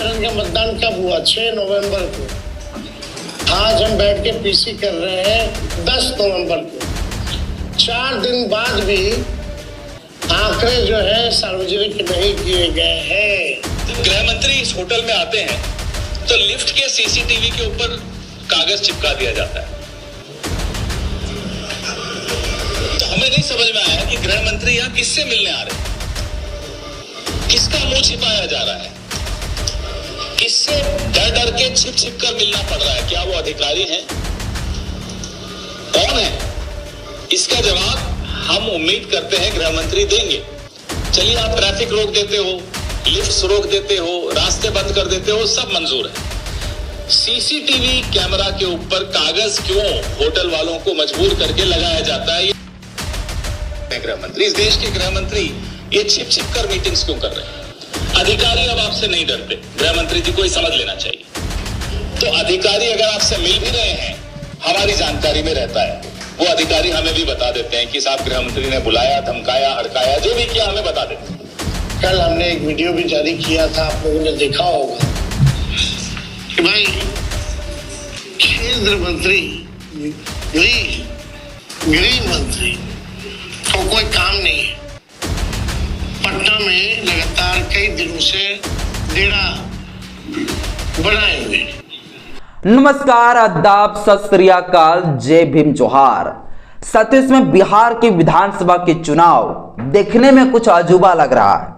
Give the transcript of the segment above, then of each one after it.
चरण का मतदान कब हुआ? 6 नवंबर को। आज हम बैठ के पीसी कर रहे हैं 10 नवंबर को। 4 दिन बाद भी आंकड़े जो है सार्वजनिक नहीं किए गए हैं। जब गृह मंत्री इस होटल में आते हैं तो लिफ्ट के सीसीटीवी के ऊपर कागज चिपका दिया जाता है। तो हमें नहीं समझ में आया कि गृह मंत्री यहाँ किससे मिलने आ रहे हैं, किसका मुंह छिपाया जा रहा है, किससे डर डर के छिप छिप कर मिलना पड़ रहा है। क्या वो अधिकारी हैं? कौन है? इसका जवाब हम उम्मीद करते हैं गृह मंत्री देंगे। चलिए, आप ट्रैफिक रोक देते हो, लिफ्ट्स रोक देते हो, रास्ते बंद कर देते हो, सब मंजूर है। सीसीटीवी कैमरा के ऊपर कागज क्यों होटल वालों को मजबूर करके लगाया जाता है? गृह मंत्री, इस देश के गृह मंत्री ये छिप छिप कर मीटिंग्स क्यों कर रहे हैं? अधिकारी अब आपसे नहीं डरते, गृह मंत्री जी को ही समझ लेना चाहिए। तो अधिकारी अगर आपसे मिल भी रहे हैं, हमारी जानकारी में रहता है, वो अधिकारी हमें भी बता देते हैं कि साहब गृह मंत्री ने बुलाया, धमकाया, हड़काया, जो भी किया हमें बता देते हैं। कल हमने एक वीडियो भी जारी किया था, आप लोगों ने देखा होगा कि भाई केंद्र मंत्री, गृह मंत्री को कोई काम नहीं है। पटना में लगातार कई दिनों से डेरा बनाए हुए। नमस्कार, आदाब, सत श्री अकाल, जय भीम, जोहार। सतीश में बिहार की विधानसभा के चुनाव देखने में कुछ अजूबा लग रहा है।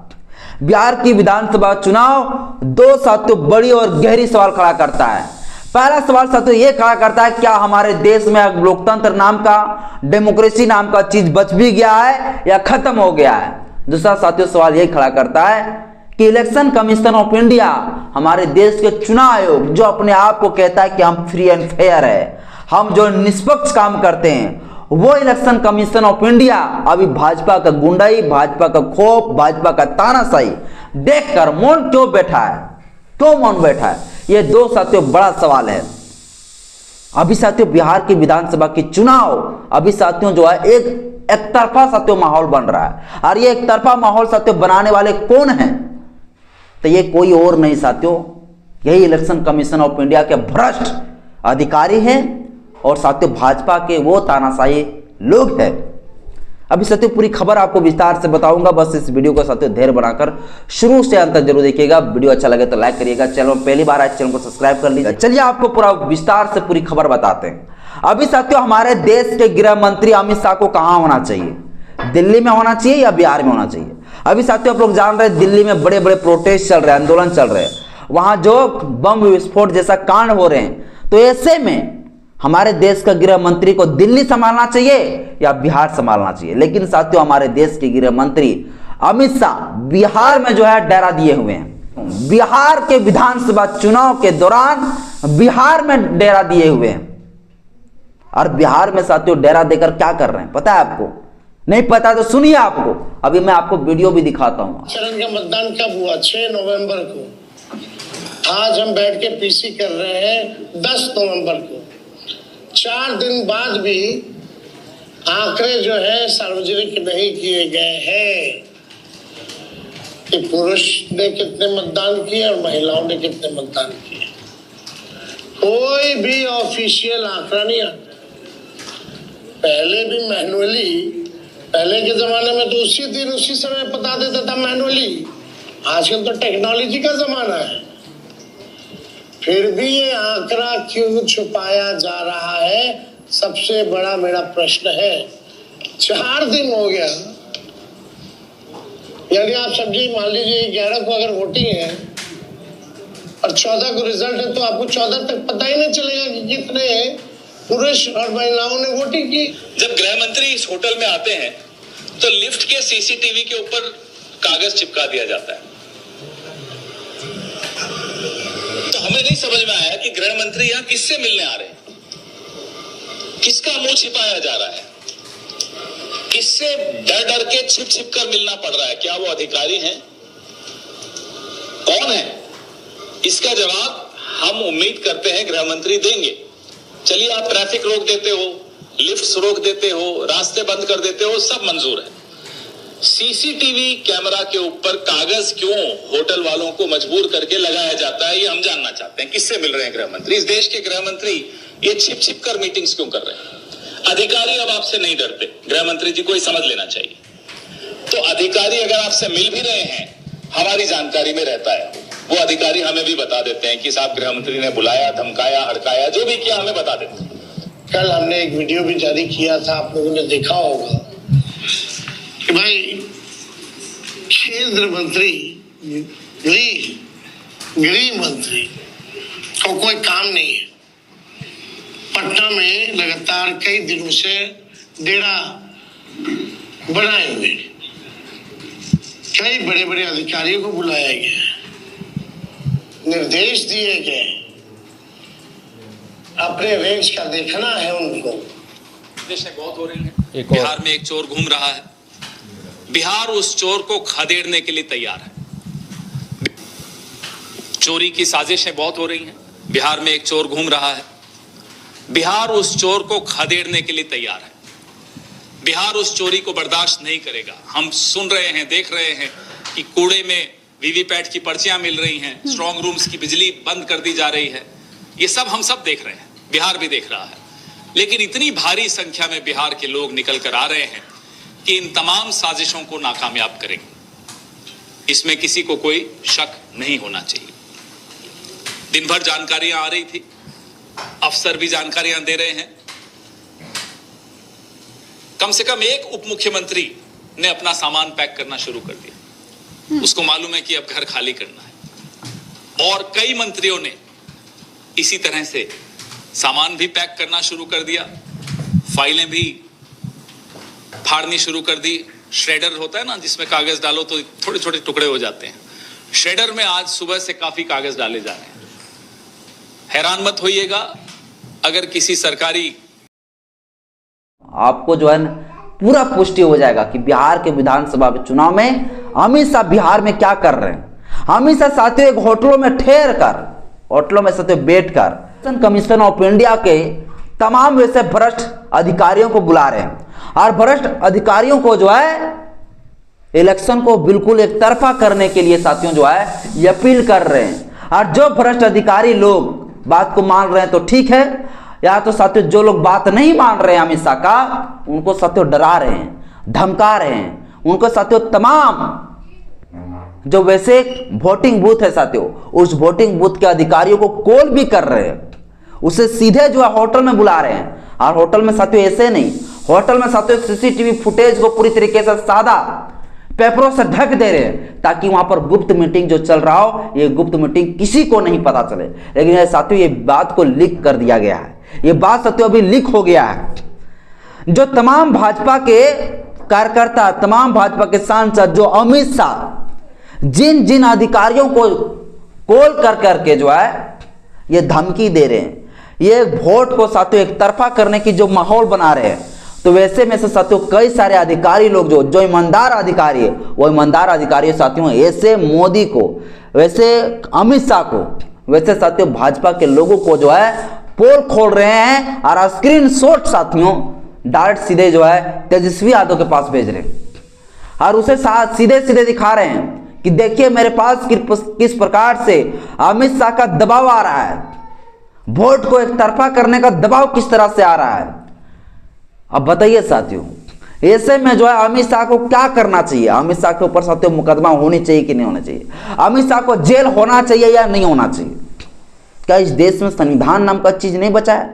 बिहार की विधानसभा चुनाव दो साथियों बड़ी और गहरी सवाल खड़ा करता है। पहला सवाल साथियों ये खड़ा करता है, क्या हमारे देश में लोकतंत्र नाम का, डेमोक्रेसी नाम का चीज बच भी गया है या खत्म हो गया है? दूसरा साथियों सवाल ये खड़ा करता है कि इलेक्शन कमीशन ऑफ इंडिया, हमारे देश के चुनाव आयोग जो अपने आप को कहता है कि हम फ्री एंड फेयर है, हम जो निष्पक्ष काम करते हैं, वो इलेक्शन कमीशन ऑफ इंडिया अभी भाजपा का गुंडाई, भाजपा का खौफ, भाजपा का तानाशाही देखकर मौन क्यों बैठा है? क्यों मौन बैठा है? ये दो साथियों बड़ा सवाल है। अभी साथियों बिहार की विधानसभा की चुनाव अभी साथियों जो है एक तरफा साथियों माहौल बन रहा है, और ये एक तरफा माहौल साथियों बनाने वाले कौन हैं? तो ये कोई और नहीं साथियों, यही इलेक्शन कमीशन ऑफ इंडिया के भ्रष्ट अधिकारी हैं और साथियों भाजपा के वो तानाशाही लोग हैं। अभी साथियों पूरी खबर आपको विस्तार से बताऊंगा, बस इस वीडियो को साथियों धैर्य बनाकर शुरू से अंत तक जरूर देखिएगा। वीडियो अच्छा लगे तो लाइक करिएगा, चैनल पहली बार आए चैनल को सब्सक्राइब कर लीजिए। चलिए आपको पूरा विस्तार से पूरी खबर बताते हैं। अभी साथियों हमारे देश के गृह मंत्री अमित शाह को कहां होना चाहिए? दिल्ली में होना चाहिए या बिहार में होना चाहिए? अभी साथियों आप लोग जान रहे हैं दिल्ली में बड़े बड़े प्रोटेस्ट चल रहे हैं, आंदोलन चल रहे हैं, वहां जो बम विस्फोट जैसा कांड हो रहे हैं। तो ऐसे में हमारे देश का गृह मंत्री को दिल्ली संभालना चाहिए या बिहार संभालना चाहिए? लेकिन साथियों हमारे देश के गृह मंत्री अमित शाह बिहार में जो है डेरा दिए हुए हैं। बिहार के विधानसभा चुनाव के दौरान बिहार में डेरा दिए हुए हैं, और बिहार में साथियों डेरा देकर क्या कर रहे हैं पता है आपको? नहीं पता तो सुनिए आपको, अभी मैं आपको वीडियो भी दिखाता हूं। चरण का मतदान कब हुआ? 6 नवंबर को। आज हम बैठ के पीसी कर रहे हैं 10 नवंबर को। 4 दिन बाद भी आंकड़े जो है सार्वजनिक नहीं किए गए हैं कि पुरुष ने कितने मतदान किए और महिलाओं ने कितने मतदान किए। कोई भी ऑफिशियल आंकड़ा नहीं आता। पहले भी मैनुअली, पहले के जमाने में तो उसी दिन उसी समय बता देता था मैनुअली। आजकल तो टेक्नोलॉजी का जमाना है, फिर भी ये आंकड़ा क्यों छुपाया जा रहा है? सबसे बड़ा मेरा प्रश्न है। 4 दिन हो गया, यानी आप समझिए, मान लीजिए 11 को अगर वोटिंग है और 14 को रिजल्ट है, तो आपको 14 तक पता ही नहीं चलेगा कि कितने पुरुष और महिलाओं ने वोटिंग की। जब गृह मंत्री इस होटल में आते हैं तो लिफ्ट के सीसीटीवी के ऊपर कागज चिपका दिया जाता है। तो हमें नहीं समझ में आया कि गृह मंत्री यहां किससे मिलने आ रहे हैं, किसका मुंह छिपाया जा रहा है, किससे डर डर के छिप छिप कर मिलना पड़ रहा है। क्या वो अधिकारी हैं? कौन है? इसका जवाब हम उम्मीद करते हैं गृह मंत्री देंगे। चलिए, आप ट्रैफिक रोक देते हो, लिफ्ट्स रोक देते हो, रास्ते बंद कर देते हो, सब मंजूर है। सीसीटीवी कैमरा के ऊपर कागज क्यों होटल वालों को मजबूर करके लगाया जाता है, ये हम जानना चाहते हैं। किससे मिल रहे हैं गृह मंत्री? इस देश के गृह मंत्री ये छिप छिप कर मीटिंग्स क्यों कर रहे हैं? अधिकारी अब आपसे नहीं डरते, गृह मंत्री जी को ये समझ लेना चाहिए। तो अधिकारी अगर आपसे मिल भी रहे हैं, हमारी जानकारी में रहता है, वो अधिकारी हमें भी बता देते हैं कि साहब गृह मंत्री ने बुलाया, धमकाया, हड़काया, जो भी किया हमें बता देते हैं। कल हमने एक वीडियो भी जारी किया था, आप लोगों ने देखा होगा कि भाई केंद्र मंत्री, गृह मंत्री को कोई काम नहीं है। पटना में लगातार कई दिनों से डेरा बनाए हुए, कई बड़े बड़े अधिकारियों को बुलाया गया, निर्देश दिए गए, अपने रेंज का देखना है उनको। बहुत हो रही है। बिहार में एक चोर घूम रहा है, बिहार उस चोर को खदेड़ने के लिए तैयार है। चोरी की साजिशें बहुत हो रही हैं, बिहार में एक चोर घूम रहा है, बिहार उस चोर को खदेड़ने के लिए तैयार है। बिहार उस चोरी को बर्दाश्त नहीं करेगा। हम सुन रहे हैं, देख रहे हैं कि कूड़े में वीवीपैट की पर्चियां मिल रही हैं, स्ट्रांग रूम्स की बिजली बंद कर दी जा रही है। ये सब हम सब देख रहे हैं, बिहार भी देख रहा है। लेकिन इतनी भारी संख्या में बिहार के लोग निकल कर आ रहे हैं कि इन तमाम साजिशों को नाकामयाब करेंगे, इसमें किसी को कोई शक नहीं होना चाहिए। दिन भर जानकारियां आ रही थी, अफसर भी जानकारियां दे रहे हैं। कम से कम एक उप मुख्यमंत्री ने अपना सामान पैक करना शुरू कर दिया, उसको मालूम है कि अब घर खाली करना है। और कई मंत्रियों ने इसी तरह से सामान भी पैक करना शुरू कर दिया, फाइलें भी फाड़नी शुरू कर दी। श्रेडर होता है ना, जिसमें कागज डालो तो थोड़े छोटे टुकड़े हो जाते हैं, श्रेडर में आज सुबह से काफी कागज डाले जा रहे हैं। हैरान मत होइएगा अगर किसी सरकारी, आपको जो है पूरा पुष्टि हो जाएगा कि बिहार के विधानसभा चुनाव में अमित शाह बिहार में क्या कर रहे हैं। अमित शाह साथियों एक होटलों में ठहर कर, होटलों में साथियों बैठ कर कमीशन ऑफ इंडिया के तमाम वैसे भ्रष्ट अधिकारियों को बुला रहे हैं और भ्रष्ट अधिकारियों को जो है इलेक्शन को बिल्कुल एक तरफा करने के लिए साथियों जो है ये अपील कर रहे हैं। और जो भ्रष्ट अधिकारी लोग बात को मान रहे हैं तो ठीक है, या तो साथियों जो लोग बात नहीं मान रहे हैं अमित शाह का, उनको साथियों डरा रहे हैं, धमका रहे हैं, उनको साथियों तमाम जो वैसे वोटिंग बूथ है साथियों, उस वोटिंग बूथ के अधिकारियों को कॉल भी कर रहे हैं, उसे सीधे जो है होटल में बुला रहे हैं। और होटल में साथियों ऐसे नहीं, होटल में साथियों सीसीटीवी फुटेज को पूरी तरीके से सादा पेपरों से ढक दे रहे हैं ताकि वहां पर गुप्त मीटिंग जो चल रहा हो, ये गुप्त मीटिंग किसी को नहीं पता चले। लेकिन साथियों ये बात को लीक कर दिया गया है, ये बात साथियों अभी लीक हो गया है। जो तमाम भाजपा के कार्यकर्ता, तमाम भाजपा के सांसद, जो अमित शाह जिन जिन अधिकारियों को कॉल कर करके जो है ये धमकी दे रहे हैं, ये वोट को साथियों एक तरफा करने की जो माहौल बना रहे हैं, तो वैसे में से साथियों कई सारे अधिकारी लोग जो ईमानदार अधिकारी है, वो ईमानदार अधिकारी साथियों ऐसे मोदी को, वैसे अमित शाह को, वैसे साथियों भाजपा के लोगों को जो है पोल खोल रहे हैं और स्क्रीन शॉट साथियों डायरेक्ट सीधे जो है तेजस्वी यादव के पास भेज रहे हैं और उसे सीधे सीधे दिखा रहे हैं कि देखिए मेरे पास किस प्रकार से अमित शाह का दबाव आ रहा है, वोट को एक तरफा करने का दबाव किस तरह से आ रहा है। अब बताइए साथियों, ऐसे में जो है अमित शाह को क्या करना चाहिए? अमित शाह के ऊपर साथियों मुकदमा होनी चाहिए कि नहीं होना चाहिए? अमित शाह को जेल होना चाहिए या नहीं होना चाहिए? क्या इस देश में संविधान नाम का चीज नहीं बचा है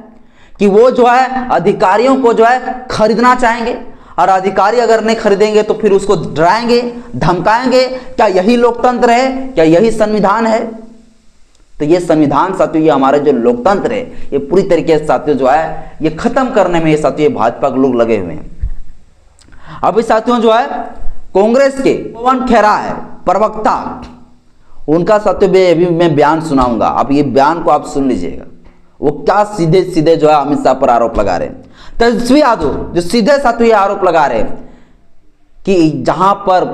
कि वो जो है अधिकारियों को जो है खरीदना चाहेंगे और अधिकारी अगर नहीं खरीदेंगे तो फिर उसको डराएंगे, धमकाएंगे? क्या यही लोकतंत्र है? क्या यही संविधान है? तो ये संविधान साथियों, ये हमारे जो लोकतंत्र है, ये पूरी तरीके से साथियों जो है ये खत्म करने में ये साथियों भाजपा के लोग लगे हुए हैं। अभी साथियों जो है कांग्रेस के पवन खेरा है प्रवक्ता, उनका साथियों अभी मैं बयान सुनाऊंगा, आप ये बयान को आप सुन लीजिएगा। वो क्या सीधे सीधे जो है अमित शाह पर आरोप लगा रहे हैं। तेजस्वी यादव जो सीधे साथियों ये आरोप लगा रहे हैं कि जहां पर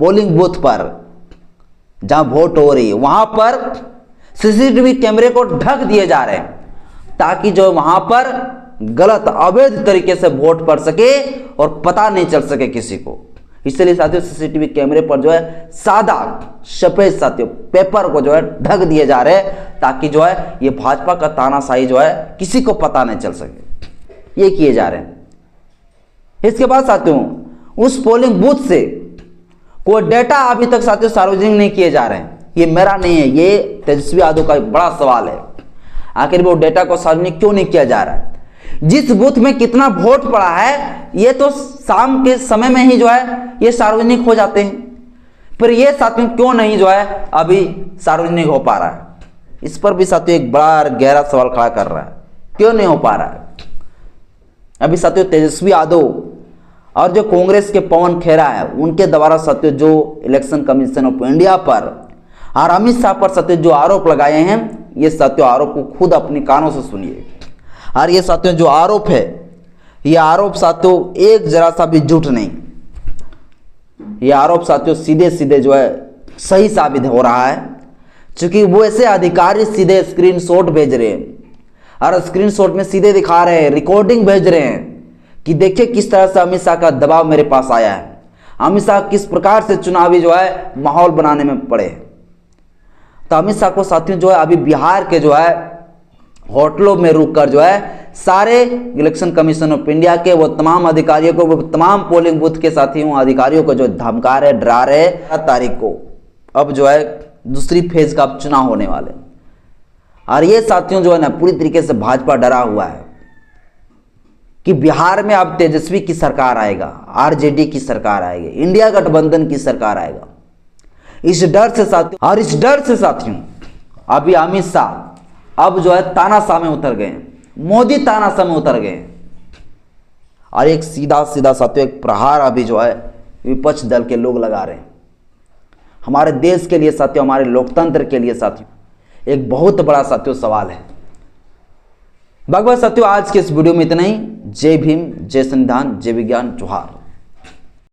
पोलिंग बूथ पर जहां वोट हो रही है वहां पर सीसीटीवी कैमरे को ढक दिए जा रहे हैं ताकि जो वहां पर गलत अवैध तरीके से वोट पड़ सके और पता नहीं चल सके किसी को। इसलिए साथियों सीसीटीवी कैमरे पर जो है सादा सफेद साथियों पेपर को जो है ढक दिए जा रहे हैं, ताकि जो है ये भाजपा का तानाशाही जो है किसी को पता नहीं चल सके, ये किए जा रहे हैं। इसके बाद साथियों उस पोलिंग बूथ से कोई डेटा अभी तक साथियों सार्वजनिक नहीं किए जा रहे हैं। ये मेरा नहीं है, ये तेजस्वी यादव का एक बड़ा सवाल है। आखिर वो डेटा को सार्वजनिक क्यों नहीं किया जा रहा है? जिस बूथ में कितना वोट पड़ा है ये तो शाम के समय में ही जो है ये सार्वजनिक हो जाते हैं, फिर ये साथियों क्यों नहीं जो है अभी सार्वजनिक हो पा रहा है? इस पर भी साथियों एक बड़ा गहरा सवाल खड़ा कर रहा है, क्यों नहीं हो पा रहा है? अभी साथियों तेजस्वी यादव और जो कांग्रेस के पवन खेरा है उनके द्वारा साथियों जो इलेक्शन कमीशन ऑफ इंडिया पर और अमित शाह पर साथियों जो आरोप लगाए हैं, ये साथियों आरोप को खुद अपने कानों से सुनिए। और ये साथियों जो आरोप है, ये आरोप साथियों एक जरा सा भी झूठ नहीं, ये आरोप साथियों सीधे सीधे जो है सही साबित हो रहा है, क्योंकि वो ऐसे अधिकारी सीधे स्क्रीनशॉट भेज रहे हैं और स्क्रीनशॉट में सीधे दिखा रहे हैं, रिकॉर्डिंग भेज रहे हैं कि देखिए किस तरह से अमित शाह का दबाव मेरे पास आया है, अमित शाह किस प्रकार से चुनावी जो है माहौल बनाने में पड़े। तो अमित शाह को साथियों जो है अभी बिहार के जो है होटलों में रुककर जो है सारे इलेक्शन कमीशन ऑफ इंडिया के वो तमाम अधिकारियों को, वो तमाम पोलिंग बूथ के साथियों अधिकारियों को जो धमका रहे, डरा रहे। 7 तारीख को अब जो है दूसरी फेज का चुनाव होने वाले, और ये साथियों जो है ना पूरी तरीके से भाजपा डरा हुआ है कि बिहार में अब तेजस्वी की सरकार आएगा, आरजेडी की सरकार आएगी, इंडिया गठबंधन की सरकार आएगा। इस डर से साथियों, और इस डर से साथियों अभी अमित शाह अब जो है तानाशाह में उतर गए, मोदी तानाशाह में उतर गए, और एक सीधा सीधा साथियों एक प्रहार अभी जो है विपक्ष दल के लोग लगा रहे हैं। हमारे देश के लिए साथियों, हमारे लोकतंत्र के लिए साथियों एक बहुत बड़ा साथियों सवाल है। बाकी साथियों आज के इस वीडियो में इतना ही। जय भीम, जय संविधान, जय विज्ञान, जोहार।